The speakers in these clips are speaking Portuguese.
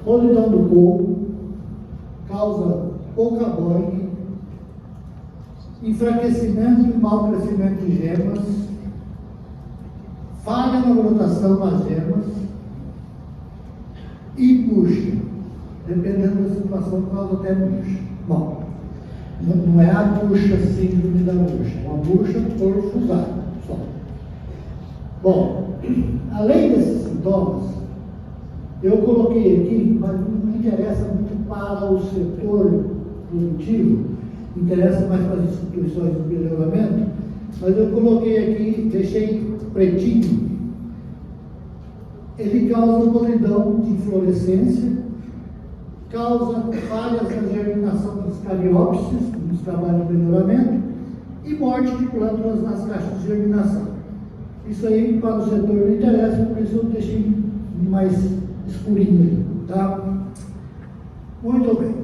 podridão do couro, causa pouca boing, enfraquecimento e mau crescimento de gemas, falha na rotação das gemas e murcha. Dependendo da situação, causa até murcha. Bom, não é a murcha síndrome da murcha, é uma murcha por fusário só. Bom, além desses sintomas, eu coloquei aqui, mas não interessa muito para o setor produtivo, interessa mais para as instituições do melhoramento, mas eu coloquei aqui, deixei pretinho. Ele causa podridão de inflorescência, causa falhas na germinação dos cariópsis, nos trabalhos de melhoramento, e morte de plântulas nas caixas de germinação. Isso aí para o setor não interessa, por isso eu deixei mais escurinho, tá? Muito bem.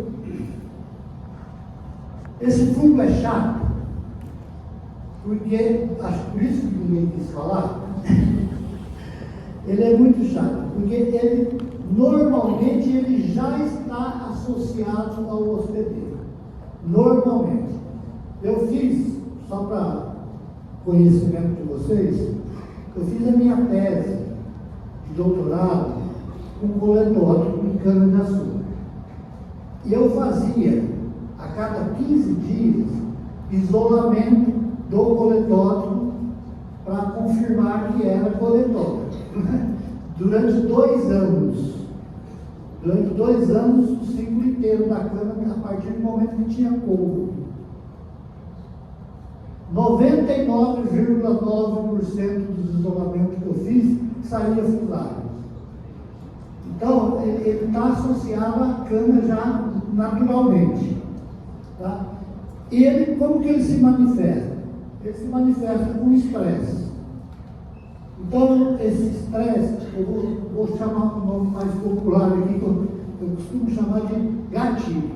Esse fungo é chato, porque, acho por isso que ninguém quis falar, ele é muito chato, porque ele, normalmente, ele já está associado ao hospedeiro. Normalmente. Eu fiz, só para conhecimento de vocês, eu fiz a minha tese de doutorado com coletótipo em cana-de-açúcar. E eu fazia, a cada 15 dias, isolamento do coletótipo para confirmar que era coletótipo. Durante 2 anos. Durante 2 anos, o ciclo inteiro da cana, a partir do momento que tinha couro. 99,9% dos isolamentos que eu fiz saía fusário. Então, ele está associado à cana já naturalmente. Tá? E ele, como que ele se manifesta? Ele se manifesta com estresse. Então, esse estresse, eu vou chamar um nome mais popular aqui, que eu costumo chamar de gatilho.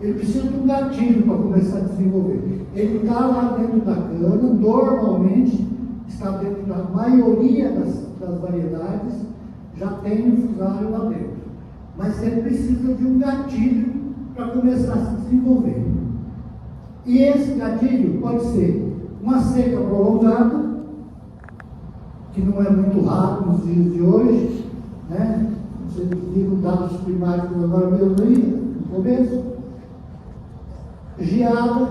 Ele precisa de um gatilho para começar a desenvolver. Ele está lá dentro da cana, normalmente, está dentro da maioria das variedades, já tem um fusário lá dentro. Mas você precisa de um gatilho para começar a se desenvolver. E esse gatilho pode ser uma seca prolongada, que não é muito raro nos dias de hoje, né? Vocês viram dados primários agora mesmo aí, no começo. Geada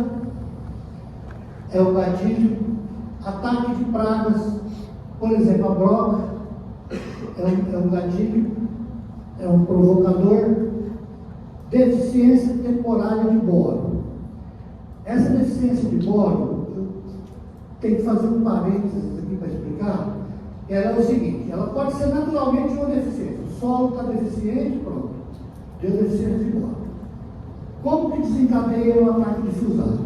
é o gatilho, ataque de pragas, por exemplo, a broca é um gatilho, é um provocador, deficiência temporária de boro. Essa deficiência de boro, eu tenho que fazer um parênteses aqui para explicar. Ela é o seguinte, ela pode ser naturalmente uma deficiência. O solo está deficiente, pronto, deu deficiência de boro. Como que desencadeia o ataque de fusário?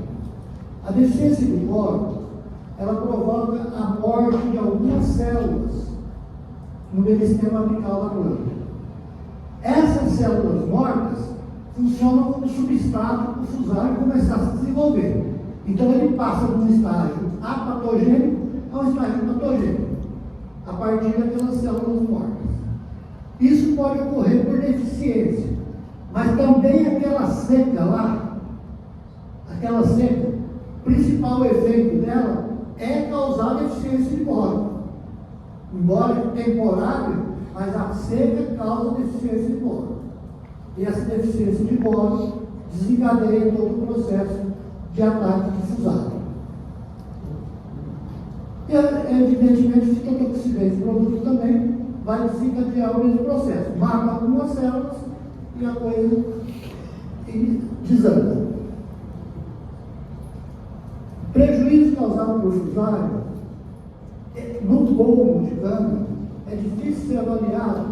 A deficiência de boro, ela provoca a morte de algumas células no meristema apical da planta. Essas células mortas funcionam como substrato para o fusário começar a se desenvolver. Então ele passa de um estágio apatogênico a um estágio patogênico, a partir daquelas células mortas. Isso pode ocorrer por deficiência, mas também aquela seca lá, aquela seca, o principal efeito dela é causar deficiência de boro. Embora temporário, mas a seca causa deficiência de boro. E essa deficiência de boro desencadeia todo o processo de ataque de fusário. E, evidentemente, a fitotoxicidade do produto também vai desencadear o mesmo processo. Mata algumas células e a coisa desanda. Prejuízo causado por fusário no colmo de cana é difícil ser avaliado,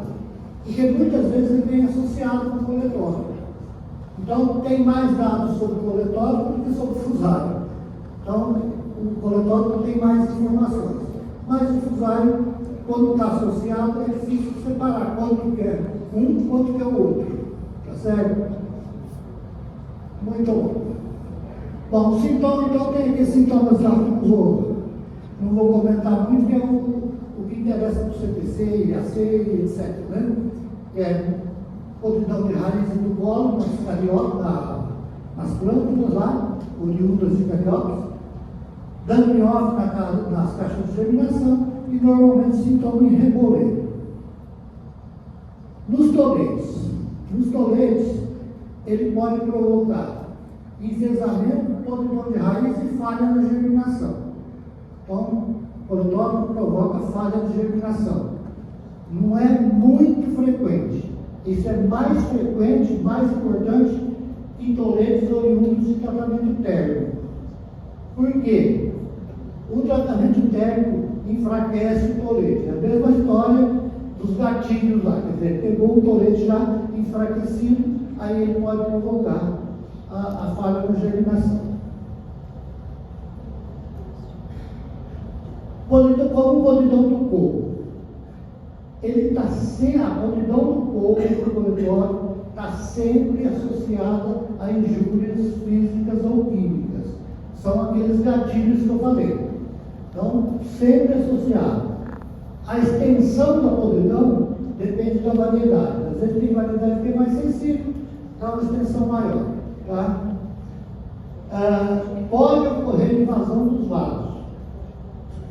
porque muitas vezes ele vem associado com o coletório. Então, tem mais dados sobre o coletório do que sobre o fusário. Então, o coletório tem mais informações. Mas o fusário, quando está associado, é difícil separar quanto que é um, quanto que é o outro. Tá certo? Muito bom. Bom, sintoma, então, tem aqui sintomas lá que não vou comentar muito, que é o que interessa para o CPC, IAC, etc. Né? É podridão de raiz do colo, nas plântulas lá, oriundas de cariotas, dano miófito nas caixas de germinação e normalmente sintoma em reboleiro. Nos toletes, ele pode provocar enfesamento, podridão de raiz e falha na germinação. Então, protótipo provoca falha de germinação. Não é muito frequente. Isso é mais frequente, mais importante em toletes oriundos de tratamento térmico. Por quê? O tratamento térmico enfraquece o tolete. É a mesma história dos gatilhos lá. Quer dizer, pegou um tolete já enfraquecido, aí ele pode provocar a falha na germinação. Como podridão do coco. Ele está sempre, a podridão do coco do coletório está sempre associada a injúrias físicas ou químicas. São aqueles gatilhos que eu falei. Então, sempre associado. A extensão da podridão depende da variedade. Às vezes tem variedade que é mais sensível, dá uma extensão maior. Tá? Pode ocorrer invasão dos vasos,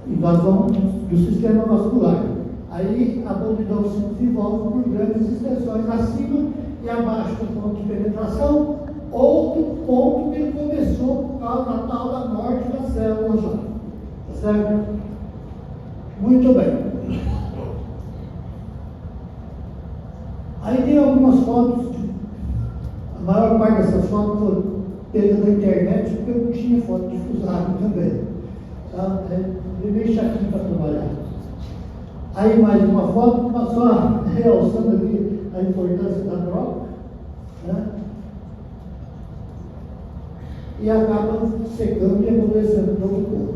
invasão do sistema vascular. Aí a podridão se desenvolve por grandes extensões acima e abaixo do ponto de penetração ou do ponto que ele começou por causa da tal da morte da célula já. Tá certo? Muito bem. Aí tem algumas fotos, a maior parte dessas fotos foram pegas da internet, porque eu não tinha foto de fusário também. Tá? É meio chatinho para trabalhar. Aí mais uma foto, só realçando aqui a importância da droga, né? E acaba secando e amolecendo todo o corpo.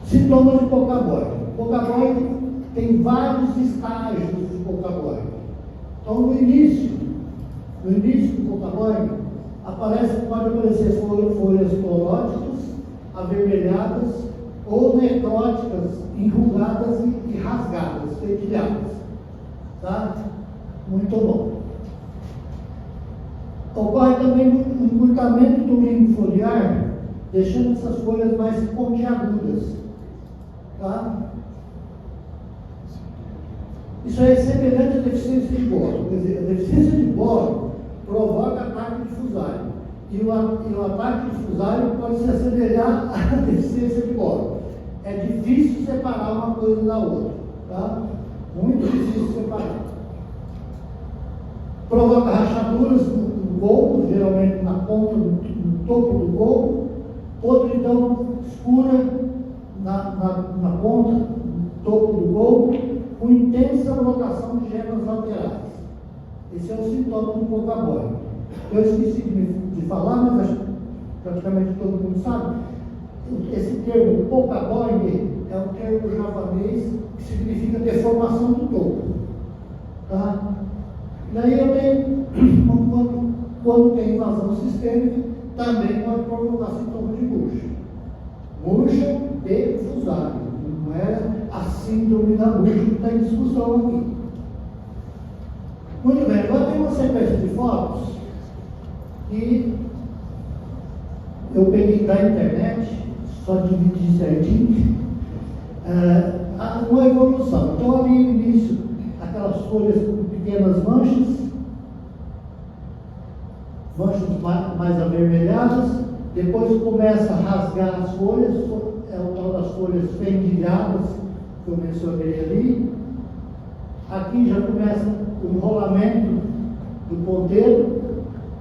Sintomas de Pochaboi. Pochaboi tem vários estágios de Pochaboi. Então, no início do Pochaboi, pode aparecer folhas cloróticas, avermelhadas ou necróticas, enrugadas e rasgadas, feitilhadas. Tá? Muito bom. Ocorre também um encurtamento do limbo foliar, deixando essas folhas mais pontiagudas. Tá? Isso é semelhante à deficiência de boro. Quer dizer, a deficiência de boro provoca ataque de fusário. E o ataque de fusário pode se assemelhar à deficiência de boro. É difícil separar uma coisa da outra. Tá? Muito difícil separar. Provoca rachaduras no colpo, geralmente na ponta, no topo do colpo. Podridão escura na ponta, no topo do colpo, com intensa brotação de gemas laterais. Esse é o sintoma do Pochaboi. Eu esqueci de falar, mas acho que praticamente todo mundo sabe. Esse termo Pochaboi é um termo javanês que significa deformação do topo. Tá? E aí eu tenho, quando tem invasão sistêmica, também pode provocar sintomas de murcha. Murcha e fusário. Não é a síndrome da murcha que está em discussão aqui. Muito bem, agora tem uma sequência de fotos que eu peguei da internet, só dividi certinho, uma evolução. Então ali no início, aquelas folhas com pequenas manchas mais avermelhadas, depois começa a rasgar as folhas, é o tal das folhas pendilhadas que eu mencionei ali. Aqui já começa o enrolamento do ponteiro,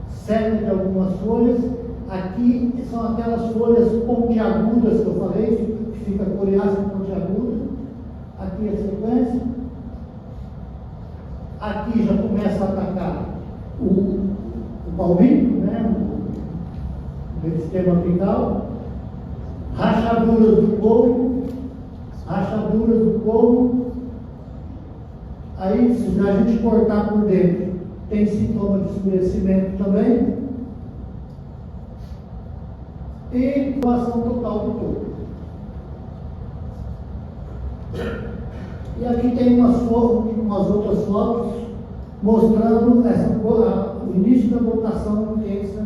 seca de algumas folhas. Aqui são aquelas folhas pontiagudas que eu falei, que fica coriácea pontiaguda. Aqui a sequência. Aqui já começa a atacar o palmito, né? O sistema apical. Rachaduras do couro. Aí, se a gente cortar por dentro, tem sintoma de escurecimento também. E doação total do corpo. E aqui tem umas outras fotos mostrando o início da brotação intensa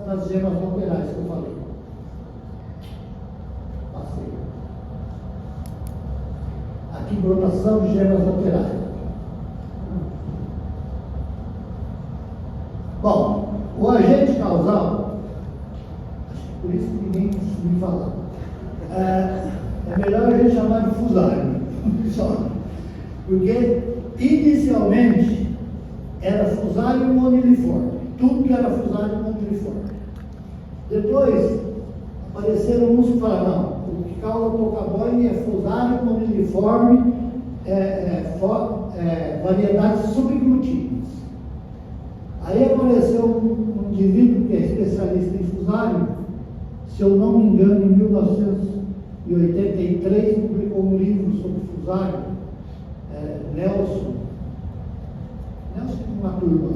das gemas laterais que eu falei. Passei. Aqui, brotação de gemas laterais. Bom, o agente causal, acho que por isso que ninguém me fala, é melhor a gente chamar de fusário, só. Porque inicialmente era fusário moniliforme, tudo que era fusário moniliforme. Depois apareceram uns que falaram, não, o que causa tocaboide é fusário moniliforme, variedades subglutíneas. Aí apareceu um indivíduo que é especialista em fusário, se eu não me engano, em 1983, publicou um livro sobre fusário, Nelson, uma turma,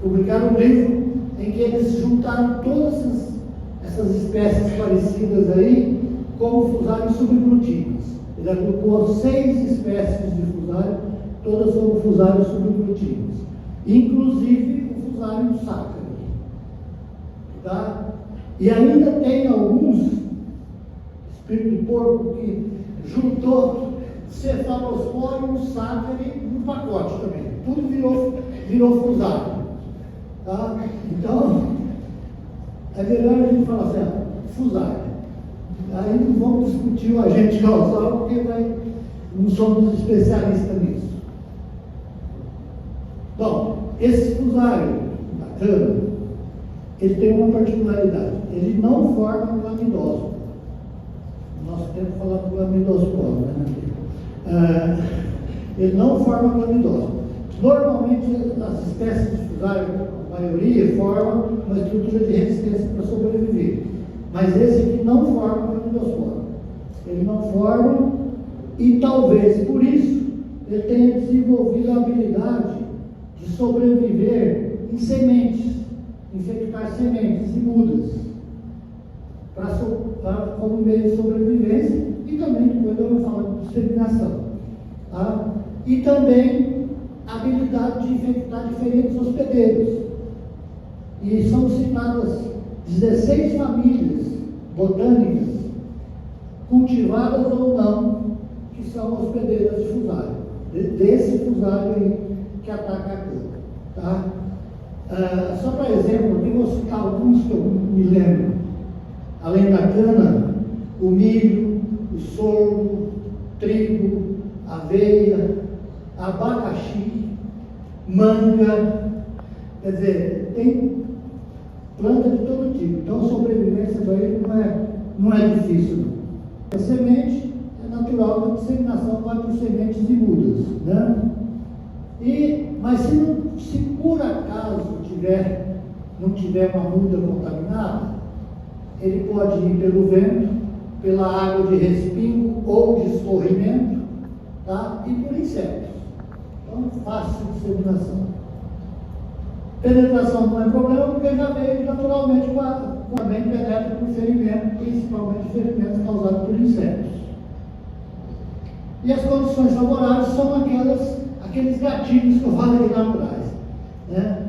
publicaram um livro em que eles juntaram todas essas espécies parecidas aí como fusários subglutíneos. Ele agrupou 6 espécies de fusário, todas são fusários subglutíneos, inclusive o fusário sacro. Tá? E ainda tem alguns espírito de porco que juntou cefalosporium sacri no pacote também. Tudo virou fusário. Tá? Então, é melhor a gente falar assim, fusário. Aí não vamos discutir o agente causal, porque não somos especialistas nisso. Bom, esse fusário bacana, ele tem uma particularidade. Ele não forma clamidósporo. No nosso tempo falava clamidósporo, né? Ele não forma clamidósporo. Normalmente, as espécies de fusário, a maioria, formam uma estrutura de resistência para sobreviver. Mas esse aqui não forma clamidósporo. Ele não forma e talvez por isso ele tenha desenvolvido a habilidade de sobreviver em sementes, infectar sementes e mudas, como meio de sobrevivência e também, depois eu vou falar de disseminação. Tá? E também a habilidade de infectar diferentes hospedeiros. E são citadas 16 famílias botânicas, cultivadas ou não, que são hospedeiras de fusário, desse fusário aí que ataca a cana. Tá? Só para exemplo, aqui vou citar alguns que eu me lembro. Além da cana, o milho, o sorgo, trigo, aveia, abacaxi, manga, quer dizer, tem planta de todo tipo. Então a sobrevivência para ele não é difícil. Não. A semente é natural, a disseminação vai por sementes e mudas. Né? Mas se por acaso não tiver uma muda contaminada, ele pode ir pelo vento, pela água de respingo ou de escorrimento, tá? E por insetos. Então, fácil disseminação. Penetração não é problema, porque já veio naturalmente também penetra por ferimento, principalmente ferimentos causados por insetos. E as condições favoráveis são aqueles gatilhos que eu falei lá atrás. Né?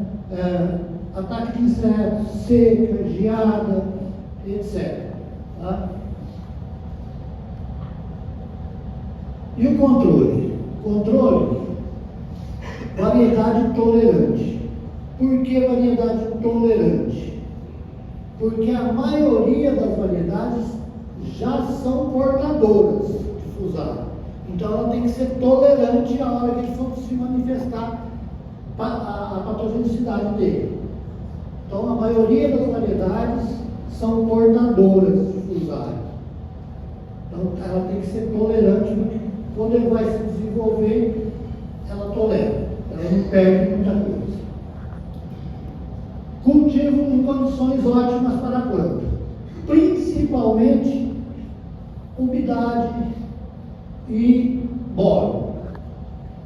Ataque de insetos, seca, geada, etc. Tá? E o controle? Controle, variedade tolerante. Por que variedade tolerante? Porque a maioria das variedades já são portadoras de fusário. Então ela tem que ser tolerante à hora que for se manifestar a patogenicidade dele. Então a maioria das variedades são portadoras de fusário. Então ela tem que ser tolerante, quando ele vai se desenvolver, ela tolera, ela não perde muita coisa. Cultivo em condições ótimas para a planta, principalmente umidade e boro.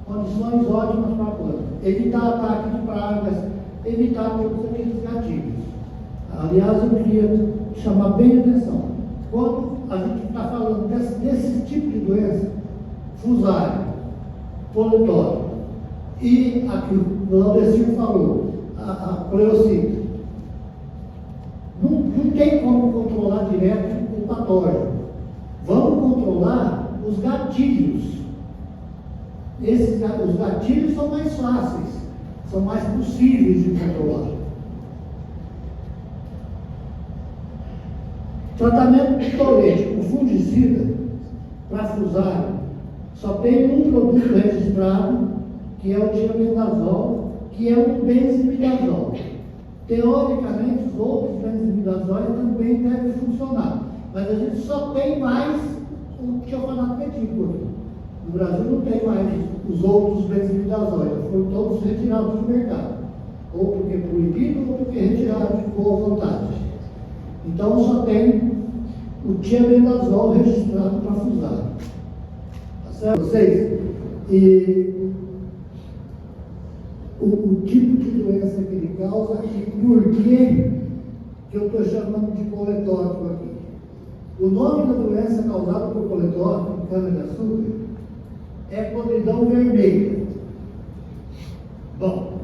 Condições ótimas para a planta. Evitar ataque de pragas, evitar todos aqueles gatilhos. Aliás, eu queria chamar bem a atenção. Quando a gente está falando desse tipo de doença, fusário, coletório e aqui o Aldecir falou, a pleocita. Não tem como controlar direto o patógeno. Vamos controlar os gatilhos. Os gatilhos são mais fáceis, são mais possíveis de controlar. Tratamento de tolete com fungicida para fusário só tem um produto registrado, que é o tiamidazol, que é um benzimidazol. Teoricamente, os outros benzimidazóis também devem funcionar, mas a gente só tem mais o tiofanato metílico. No Brasil não tem mais os outros benzimidazóis, foram todos retirados do mercado, ou porque é proibido, ou porque retirados de boa vontade. Então só tem o tiamidazol registrado para fusário. Tá certo? Vocês? E o tipo de doença que ele causa e por que eu estou chamando de coletótico aqui. O nome da doença causada por coletótico em cana-de-açúcar é podridão vermelha. Bom,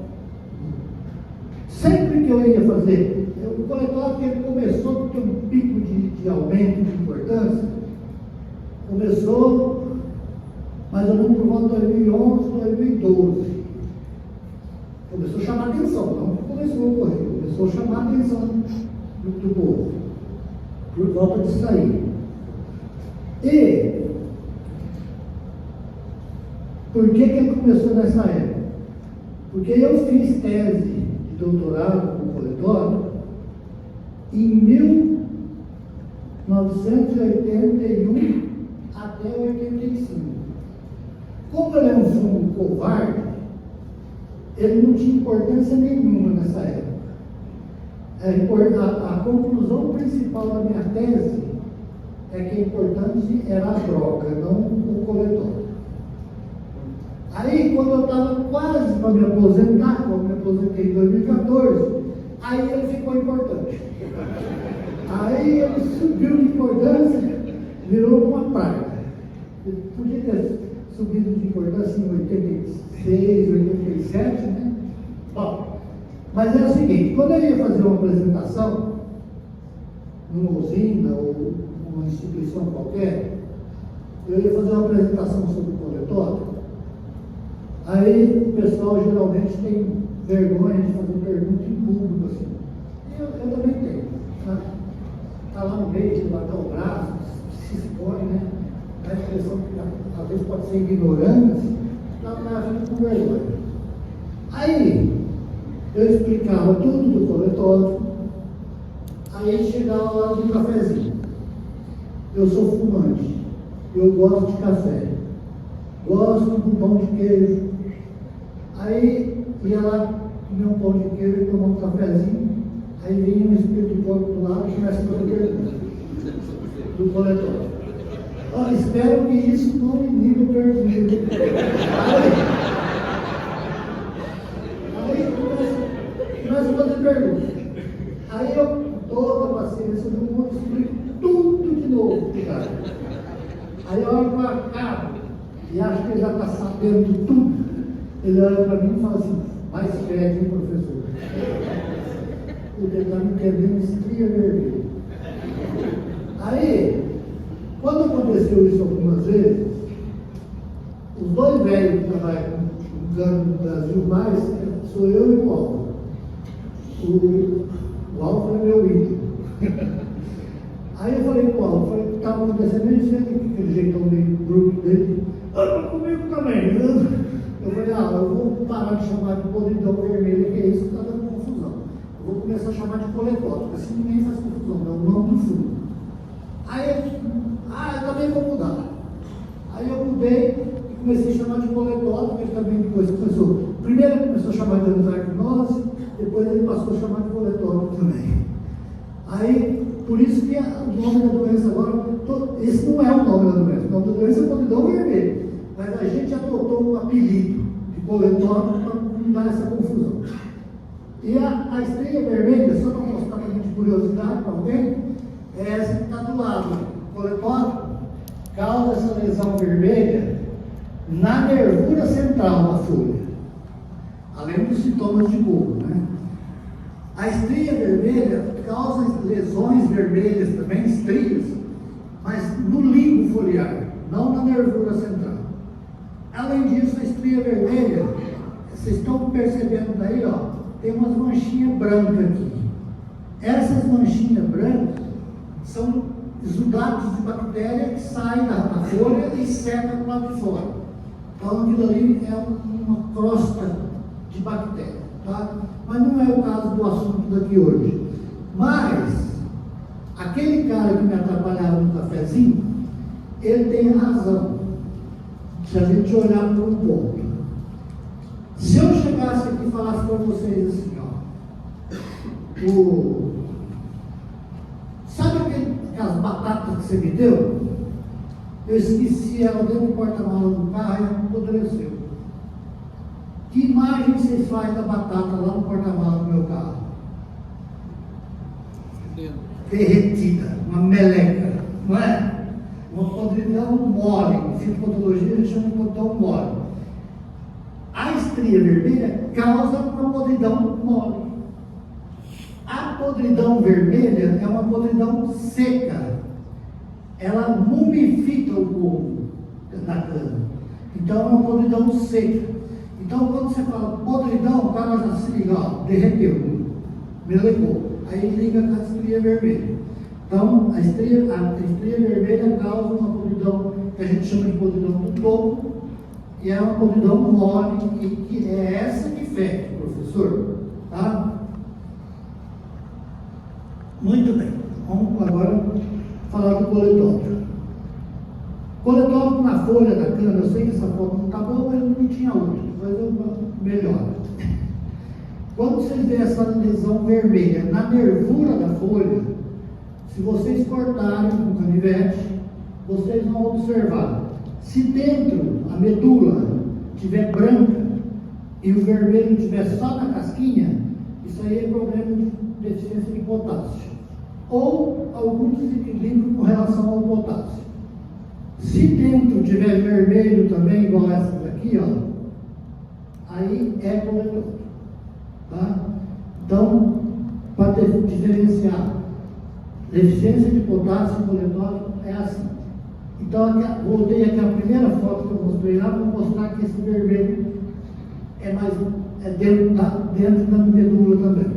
sempre que eu ia fazer, o coletótico ele começou a ter um pico de aumento de importância, começou mais ou menos por volta de 2011, 2012. Começou a chamar atenção, não começou a ocorrer, começou a chamar a atenção do povo, por volta disso aí. E por que ele começou nessa época? Porque eu fiz tese de doutorado com coletório em 1981 até 85. Como ele é um fungo covarde, ele não tinha importância nenhuma nessa época. A conclusão principal da minha tese é que a importante era a droga, não o coletório. Aí, quando eu estava quase para me aposentar, quando me aposentei em 2014, aí ele ficou importante. Aí ele subiu de importância, virou uma praga. Ele podia ter subido de importância em 86, 87, né? Bom, mas é o seguinte, quando eu ia fazer uma apresentação numa usina ou numa instituição qualquer, eu ia fazer uma apresentação sobre o coletório. Aí o pessoal geralmente tem vergonha de fazer pergunta em público, assim. Eu também tenho. Está lá no meio, levantar o braço, se expõe, né? A expressão que às vezes pode ser ignorância, está com vergonha. Aí eu explicava tudo do coletório, aí chegava a hora do cafezinho. Eu sou fumante, eu gosto de café, gosto do pão de queijo. Aí ia lá comer um pão de queijo e tomar um cafezinho, aí vinha um espírito porco do lado e começa a fazer pergunta do coletório. Espero que isso não me iniba pergunta. Aí começa a fazer pergunta. Aí eu, toda a paciência do mundo, explico tudo de novo, cara. Aí eu olho para a cara e acho que ele já está sabendo de tudo. Ele olha para mim e fala assim, mais fede, hein, professor? Ele está me entendendo, estria vermelha. Aí, quando aconteceu isso algumas vezes, os dois velhos que trabalham com cano no Brasil mais, sou eu e o Álvaro. O Álvaro é meu ídolo. Aí eu falei com o Álvaro, estava acontecendo isso, aquele jeitão meio bruto dele. Comigo também. Eu falei, eu vou parar de chamar de podridão vermelha, que é isso que está dando confusão. Eu vou começar a chamar de coletório, porque assim ninguém faz confusão, é o nome do fundo. Aí eu também vou mudar. Aí eu mudei e comecei a chamar de coletório, porque ele também depois começou. Primeiro ele começou a chamar de antignose, depois ele passou a chamar de coletório também. Aí, por isso que o nome da doença agora, esse não é o nome da doença, o nome da doença é podridão vermelha. Mas a gente adotou um apelido de coletório para não dar essa confusão. E a estreia vermelha, só para mostrar para a gente curiosidade para alguém, é essa que está do lado. O coletório causa essa lesão vermelha na nervura central da folha, além dos sintomas de bolo, né? A estria vermelha causa lesões vermelhas também, estrias, mas no limbo foliar, não na nervura central. Além disso, a estria vermelha, vocês estão percebendo daí, ó, tem umas manchinhas brancas aqui. Essas manchinhas brancas são exudados de bactéria que saem da folha e secam do lado de fora. Então, aquilo ali é uma crosta de bactéria, tá? Mas não é o caso do assunto daqui hoje. Mas, aquele cara que me atrapalhava no cafezinho, ele tem razão. Se a gente olhar por um ponto. Se eu chegasse aqui e falasse para vocês assim, ó, sabe aquelas batatas que você me deu? Eu esqueci ela dentro do porta-malas do carro e ela apodreceu. Que imagem vocês fazem da batata lá no porta-malas do meu carro? Derretida, uma meleca, não é? Uma podridão mole. Em fisiopatologia eles chamam de podridão mole. A estria vermelha causa uma podridão mole. A podridão vermelha é uma podridão seca. Ela mumifica o corpo da cana. Então é uma podridão seca. Então quando você fala podridão, o cara já se liga, ó, derreteu, melecou. Aí liga com a estria vermelha. Então a estria vermelha causa uma podridão que a gente chama de podridão do topo. E é uma podridão mole, e que é essa que fede, professor. Tá? Muito bem. Vamos agora falar do coletório. Coletório na folha da cana, eu sei que essa foto não está boa, mas não tinha outra. Depois eu melhoro. Quando vocês veem essa lesão vermelha na nervura da folha, se vocês cortarem com canivete, vocês vão observar. Se dentro a medula estiver branca e o vermelho estiver só na casquinha, isso aí é problema de deficiência de potássio ou algum desequilíbrio com relação ao potássio. Se dentro tiver vermelho também, igual essa daqui, ó, aí é coletório, tá? Então, para diferenciar deficiência de potássio e coletório é assim. Então, voltei aqui a primeira foto que eu mostrei lá para mostrar que esse vermelho é dentro da medula também,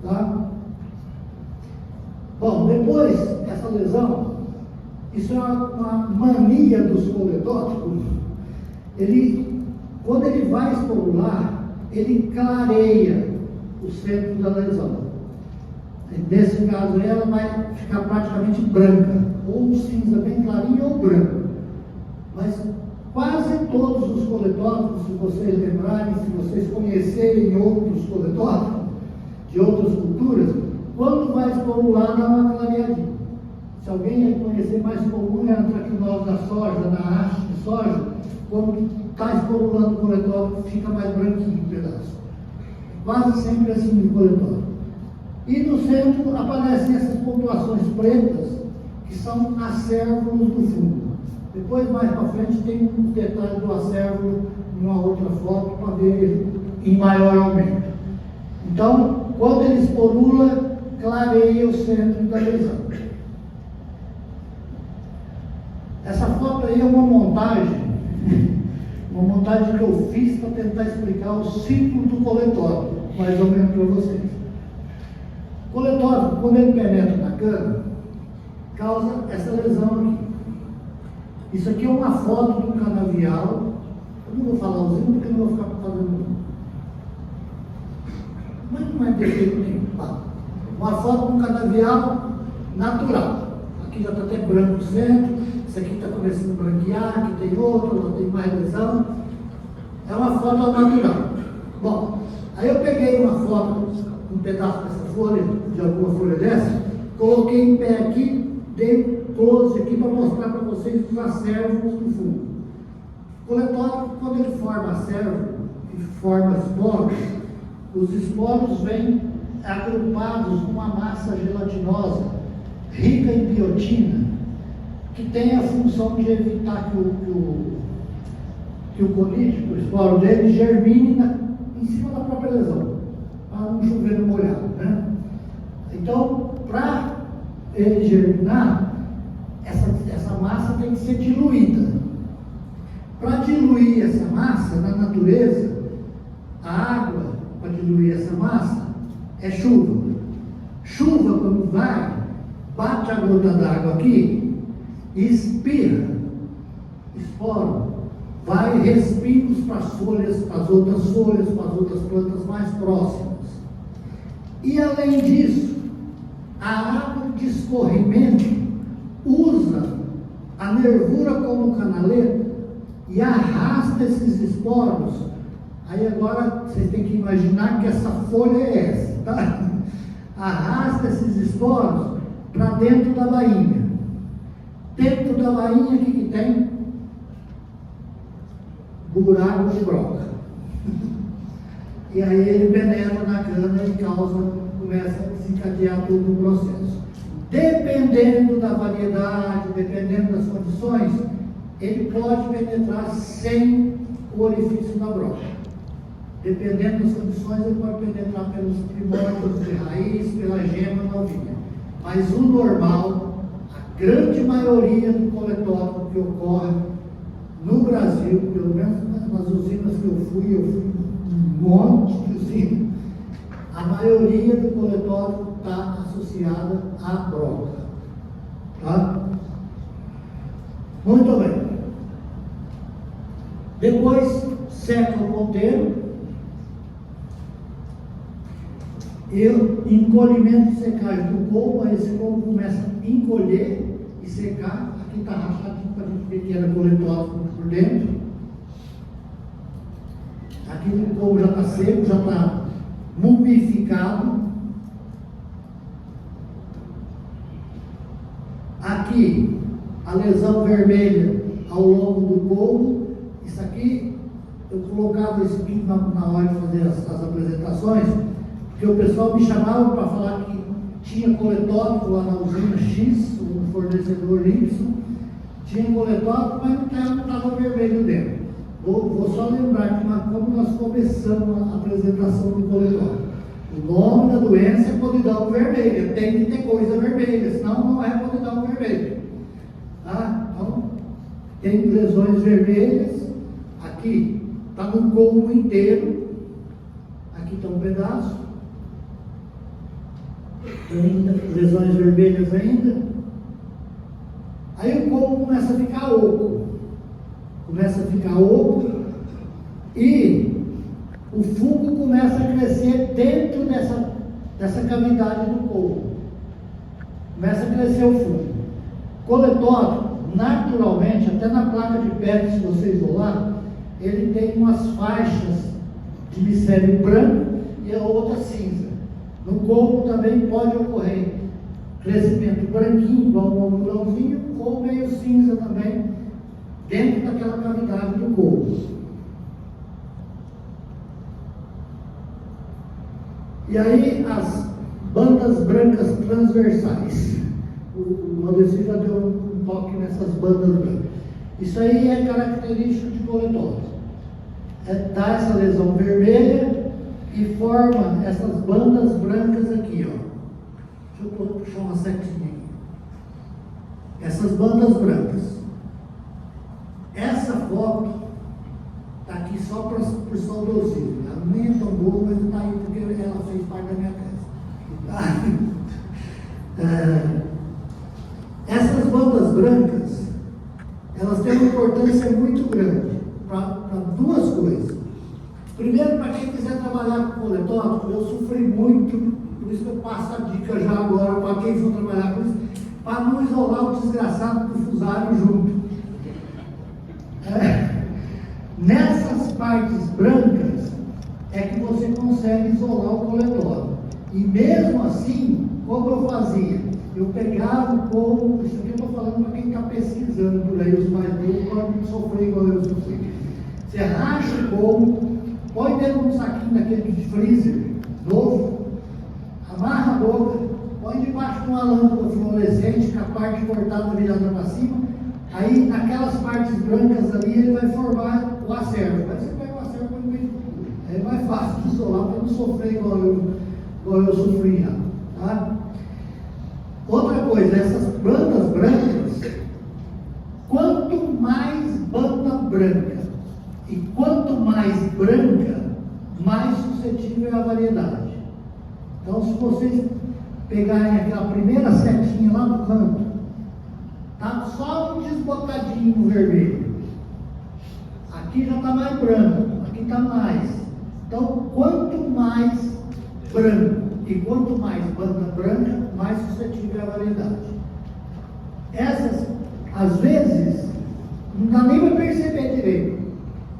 tá? Bom, depois, essa lesão, isso é uma mania dos coletóticos. Quando ele vai esporular, ele clareia o centro da lesão. Nesse caso, ela vai ficar praticamente branca, ou cinza bem clarinho ou branco. Mas quase todos os coletóticos, se vocês lembrarem, se vocês conhecerem outros coletóticos de outras culturas, quando vai esporular, dá uma clareadinha. Se alguém conhecer mais comum, é a antracnose da soja, da haste de soja, quando está esporulando o coletótico, fica mais branquinho o pedaço. Quase sempre assim no coletótico. E no centro aparecem essas pontuações pretas, que são acérvulos do fungo. Depois, mais para frente, tem um detalhe do acérvulo em uma outra foto para ver em maior aumento. Então, quando ele esporula, clareia o centro da lesão. Essa foto aí é uma montagem que eu fiz para tentar explicar o ciclo do coletório, mais ou menos para vocês. O coletório, quando ele penetra na cana, causa essa lesão aqui. Isso aqui é uma foto do canavial. Eu não vou falar os porque eu não vou ficar fazendo. Mas não é defeito nenhum. Uma foto do canavial natural. Aqui já está até branco o centro. Esse aqui está começando a branquear. Aqui tem outro, lá tem mais lesão. É uma foto natural. Bom, aí eu peguei uma foto, um pedaço dessa folha, de alguma folha dessa, coloquei em pé aqui, dei close aqui para mostrar para vocês os acérvulos do fungo. O coletório, quando ele forma acérvulo e forma esporos, os esporos vêm agrupados numa massa gelatinosa, rica em biotina, que tem a função de evitar que que o colítico, o esporo dele, germine em cima da própria lesão, para não chover no molhado, né? Então, para ele germinar, essa massa tem que ser diluída. Para diluir essa massa, na natureza, a água, para diluir essa massa, é chuva. Chuva, quando vai, bate a gota d'água aqui, e espirra, esporo, vai e respingos para as folhas, para as outras folhas, para as outras plantas mais próximas. E além disso, a água de escorrimento usa a nervura como canaleta e arrasta esses esporos. Aí agora vocês têm que imaginar que essa folha é essa, tá? Arrasta esses esporos para dentro da bainha. Dentro da bainha, o que tem? Buraco de broca. E aí ele penetra na cana e começa a desencadear todo o processo. Dependendo da variedade, dependendo das condições, ele pode penetrar sem o orifício da broca. Dependendo das condições, ele pode penetrar pelos primórdios de raiz, pela gema novinha. Mas o normal, a grande maioria do coletótipo que ocorre no Brasil, pelo menos nas usinas que eu fui um monte de usinas, a maioria do coletótipo está associada à broca. Tá? Muito bem. Depois seca o ponteiro. E encolhimento e secagem do colmo, aí esse colmo começa a encolher e secar. Aqui está rachadinho para a gente ver que era coletótipo por dentro. Aqui o colmo já está seco, já está mumificado. Aqui a lesão vermelha ao longo do colmo. Isso aqui eu colocava isso aqui na hora de fazer as apresentações, porque o pessoal me chamava para falar que tinha coletótipo lá na usina X, o fornecedor Y, tinha coletótipo, mas não estava vermelho dentro. Vou só lembrar que como nós começamos a apresentação do coletótipo. O nome da doença é podidão vermelha, tem que ter coisa vermelha, senão não é podidão vermelha. Tá? Então, tem lesões vermelhas, aqui está no colmo inteiro, aqui está um pedaço. Ainda, lesões vermelhas ainda. Aí o colmo começa a ficar oco. E o fungo começa a crescer dentro dessa cavidade do colmo. Começa a crescer o fungo. Coletótipo, naturalmente, até na placa de PET, se você isolar, ele tem umas faixas de micélio branco e a outra cinza. No colmo também pode ocorrer crescimento branquinho, igual um algodãozinho, ou meio cinza também, dentro daquela cavidade do colmo. E aí as bandas brancas transversais. O Maldecir já deu um toque nessas bandas brancas. Isso aí é característico de coletótipo. Dá essa lesão vermelha e forma essas bandas brancas aqui, ó. Deixa eu puxar uma setinha aqui. Essas bandas brancas. Essa foto está aqui só por saudosismo. Ela nem é tão boa, mas está aí porque ela fez parte da minha tese. Essas bandas brancas, elas têm uma importância muito grande para duas coisas. Primeiro, para quem quiser trabalhar com coletótipo, eu sofri muito, por isso que eu passo a dica já agora para quem for trabalhar com isso, para não isolar o desgraçado do fusário junto. Nessas partes brancas é que você consegue isolar o coletótipo. E mesmo assim, como eu fazia? Eu pegava o colmo, isso aqui eu estou falando para quem está pesquisando por aí, os mais novos podem sofrer igual eu sofri. Você racha o colmo, põe dentro de um saquinho daquele de freezer, novo, amarra a boca, põe debaixo de uma lâmpada fluorescente com a parte cortada virada para cima, aí naquelas partes brancas ali ele vai formar o acervo. Aí você pega o acervo no meio do culto. É mais fácil de isolar para não sofrer igual eu sofria. Tá? Outra coisa, essas bandas brancas, quanto mais banda branca e quanto mais branca, mais suscetível é a variedade. Então, se vocês pegarem aquela primeira setinha lá no canto, tá só um desbotadinho no vermelho. Aqui já está mais branco, aqui está mais. Então, quanto mais branco e quanto mais banda branca, mais suscetível é a variedade. Essas, às vezes, não dá nem para perceber direito.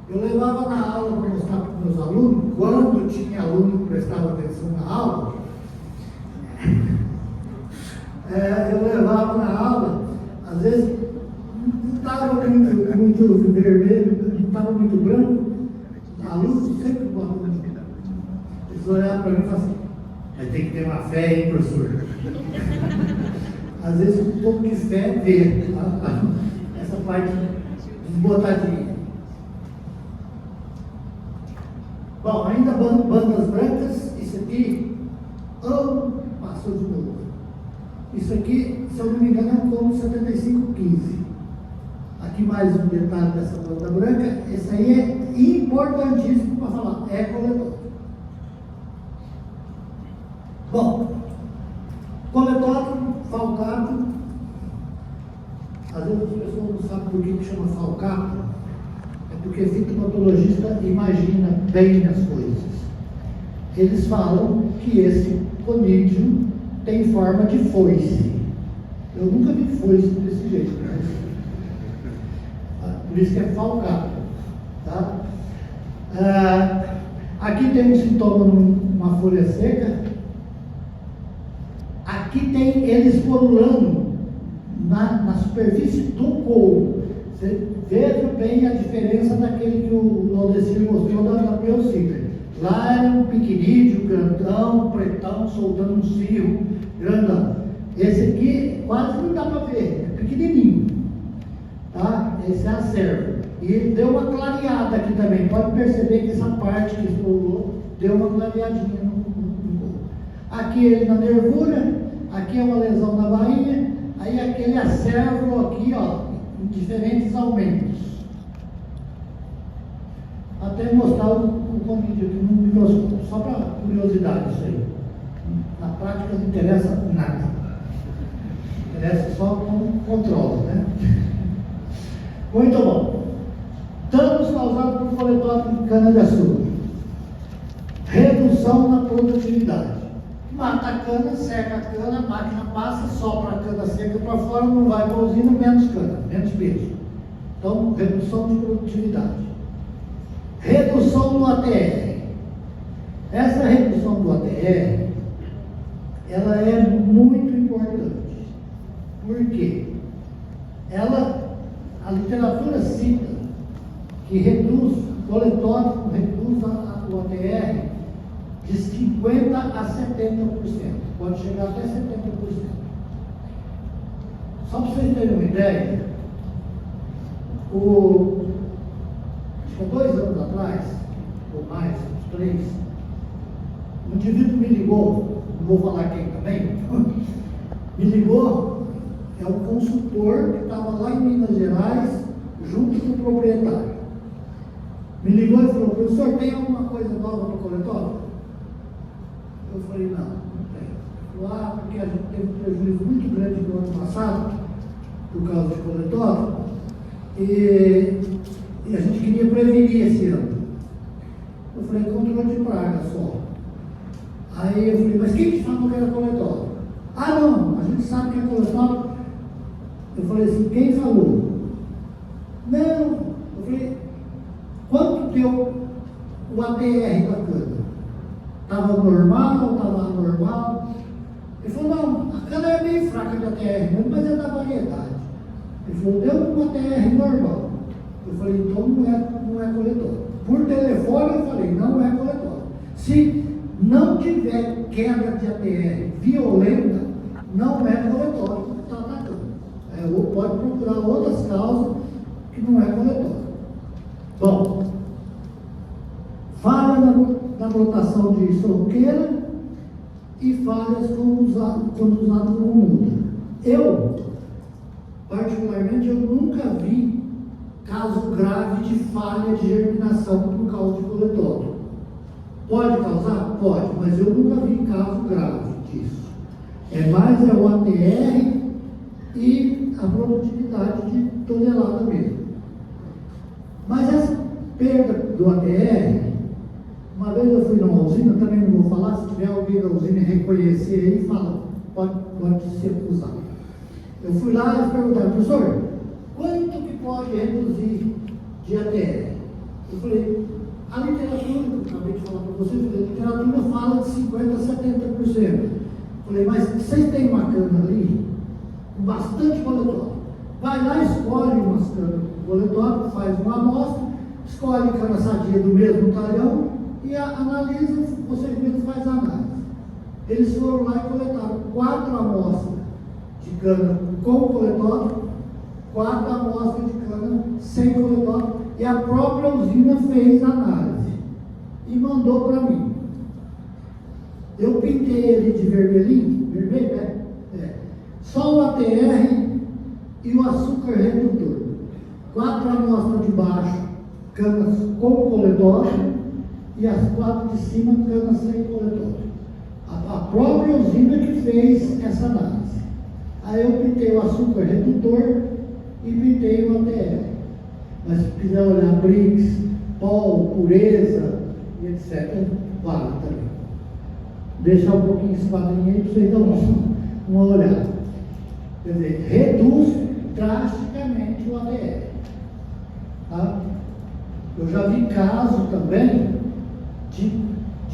Eu levava na aula para mostrar para os meus alunos, quando tinha aluno que prestava atenção na aula, eu levava na aula, às vezes não estava muito vermelho, não estava muito branco, aluno sempre bota muito. Eles olhavam para mim e falavam assim, mas tem que ter uma fé, hein, professor? Às vezes um pouco de fé vê essa parte desbotadinha. Bom, ainda bandas brancas, isso aqui, passou de novo. Isso aqui, se eu não me engano, é um como 7515. Aqui mais um detalhe dessa banda branca, esse aí é importantíssimo para falar, é coletor. Bom, coletório, falcato, às vezes as pessoas não sabem por que chama falcato, é porque fitopatologista imagina bem as coisas. Eles falam que esse conídeo tem forma de foice. Eu nunca vi foice desse jeito, né? Por isso que é falcato. Tá? Aqui tem um sintoma numa folha seca. Aqui tem eles pululando na superfície do couro. Você veja bem a diferença daquele que o Laudecir mostrou da Pleocípede. Lá era um piquinídeo, grandão, pretão, soltando um cirro, grandão. Esse aqui quase não dá para ver, é pequenininho. Tá? Esse é a cerva. E ele deu uma clareada aqui também. Pode perceber que essa parte que explorou deu uma clareadinha no corpo. Aqui ele na nervura, aqui é uma lesão na bainha, aí aquele acervo aqui, ó, em diferentes aumentos. Até mostrar o conídeo aqui no microscópio, só para curiosidade isso aí. Na prática não interessa nada. Interessa só como controle, né? Muito bom. Danos causados por coletório de cana-de-açúcar. Redução na produtividade. Mata a cana, seca a cana, a máquina passa, sopra a cana seca para fora, não vai para a usina, menos cana, menos peso. Então, redução de produtividade. Redução do ATR. Essa redução do ATR, ela é muito importante. Por quê? A literatura cita que reduz, o coletório reduz o ATR de 50% a 70%. Pode chegar até 70%. Só para vocês terem uma ideia, acho que há 2 anos atrás, ou mais, uns 3, um indivíduo me ligou, não vou falar quem também, me ligou, é um consultor que estava lá em Minas Gerais, junto com o proprietário. Me ligou e falou, professor, tem alguma coisa nova no coletório? Eu falei, não tem. Ele falou, porque a gente teve um prejuízo muito grande no ano passado, por causa de coletório, e a gente queria prevenir esse ano. Eu falei, controle de praga só. Aí eu falei, mas quem te falou que era coletório? Ah, não, a gente sabe que é coletório. Eu falei assim, quem falou? Não, eu falei, quanto deu o ATR da cana? Estava normal ou estava anormal? Ele falou, não, a cana é meio fraca de ATR, mas é da variedade. Ele falou, deu um ATR normal. Eu falei, então não é coletório. Por telefone eu falei, não é coletório. Se não tiver quebra de ATR violenta, não é coletório que está atacando. Ou pode procurar outras causas que não é coletório. Bom, na brotação de solqueira e falhas quando usado como muda. Eu, particularmente, eu nunca vi caso grave de falha de germinação por causa de coletódromo. Pode causar? Pode, mas eu nunca vi caso grave disso. É mais o ATR e a produtividade de tonelada mesmo. Mas essa perda do ATR, uma vez eu fui numa usina, também não vou falar, se tiver alguém da usina reconhecer aí, fala, pode ser acusado. Eu fui lá e eles perguntaram, professor, quanto que pode reduzir de ATR? Eu falei, a literatura, que eu acabei de falar para vocês, a literatura fala de 50% a 70%. Falei, mas vocês têm uma cana ali, com bastante coletório. Vai lá, escolhe umas canas com coletório, faz uma amostra, escolhe cana sadia do mesmo talhão e analisa, vocês mesmos fazem a análise. Eles foram lá e coletaram 4 amostras de cana com coletório, 4 amostras de cana sem coletório, e a própria usina fez a análise e mandou para mim. Eu pintei ele de vermelhinho, vermelho, né? Só o ATR e o açúcar redutor. 4 amostras de baixo, canas com coletório, e as 4 de cima, canas sem coletório. A própria usina que fez essa análise. Aí eu pintei o açúcar redutor e pintei o ATR. Mas se quiser olhar BRICS, pol, pureza e etc., vale também. Deixar um pouquinho esse quadrinho aí para vocês darem uma olhada. Quer dizer, reduz drasticamente o ATR. Tá? Eu já vi caso também de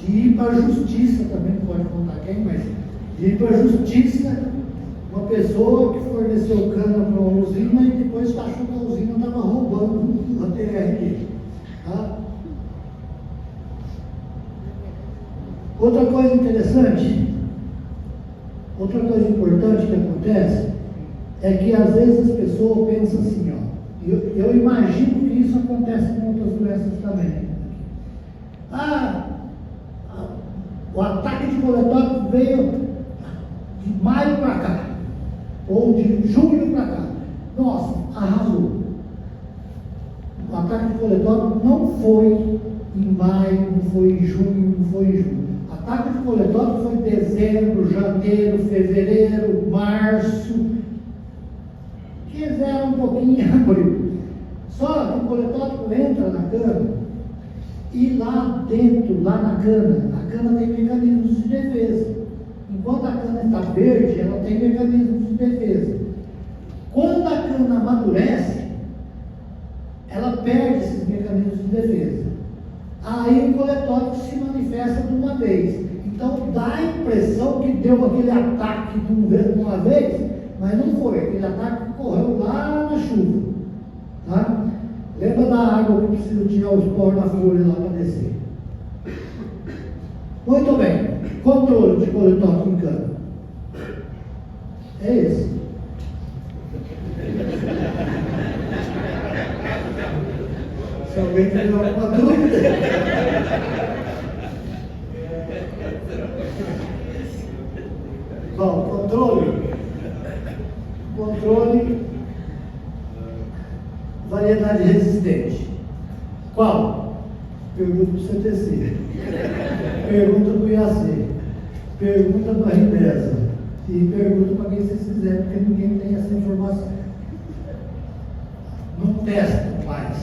ir para a justiça, também não pode contar quem, mas de ir para a justiça, uma pessoa que forneceu cana para uma usina e depois achou que a usina estava roubando o ATR dele. Tá? Outra coisa interessante, outra coisa importante que acontece é que às vezes as pessoas pensam assim, ó, eu imagino que isso acontece com outras doenças também. O ataque de coletório veio de maio para cá, ou de julho para cá. Nossa, arrasou. O ataque de coletório não foi em maio, não foi em junho, não foi em julho. O ataque de coletório foi em dezembro, janeiro, fevereiro, março. Quiseram um pouquinho em abril. Só que o coletório entra na cana e lá dentro, lá na cana, a cana tem mecanismos de defesa. Enquanto a cana está verde, ela tem mecanismos de defesa. Quando a cana amadurece, ela perde esses mecanismos de defesa. Aí o coletório se manifesta de uma vez. Então dá a impressão que deu aquele ataque de uma vez, mas não foi. Aquele ataque correu lá na chuva. Tá? Lembra da água que precisa tirar os poros da folha lá para descer. Muito bem. Controle de coletório em cana. É esse. Se alguém tiver alguma dúvida. Bom, controle, variedade resistente. Qual? Pergunta para o CTC, pergunta para o IAC, pergunta para a Ribesa e pergunta para quem vocês quiserem, porque ninguém tem essa informação. Não testam mais.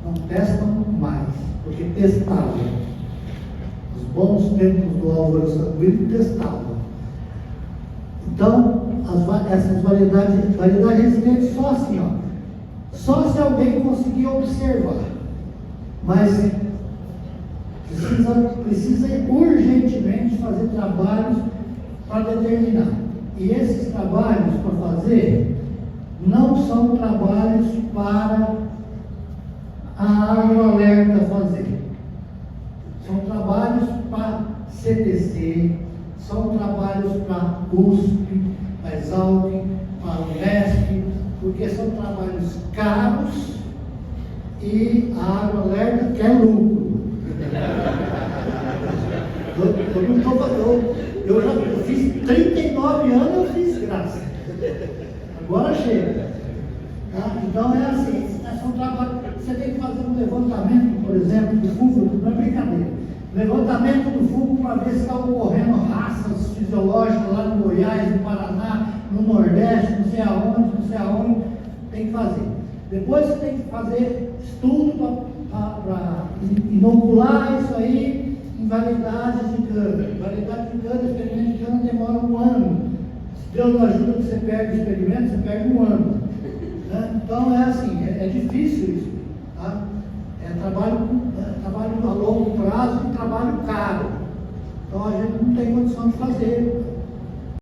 Não testam mais, porque testavam. Os bons tempos do Álvaro Sanguíneo testavam. Então, essas variedades resistentes só assim, ó. Só se alguém conseguir observar. Mas precisa urgentemente fazer trabalhos para determinar. E esses trabalhos para fazer não são trabalhos para a Agroalerta fazer. São trabalhos para CTC, são trabalhos para USP, para Exalc, para Unesp, porque são trabalhos caros e a Agroalerta quer lucro. Eu não estou fazendo. Eu fiz 39 anos, eu fiz graça. Agora chega. Tá? Então é assim, um trabalho, você tem que fazer um levantamento, por exemplo, do fungo, não é brincadeira. Levantamento do fungo para ver se está ocorrendo raças fisiológicas lá no Goiás, no Paraná, no Nordeste, não sei aonde, tem que fazer. Depois você tem que fazer estudo para inocular isso aí em variedades de cana. Variedade de cana, experimento de cana demora um ano. Se Deus não ajuda que você perde o experimento, você perde um ano. Né? Então é assim, é difícil isso. Tá? É trabalho a longo prazo e trabalho caro. Então a gente não tem condição de fazer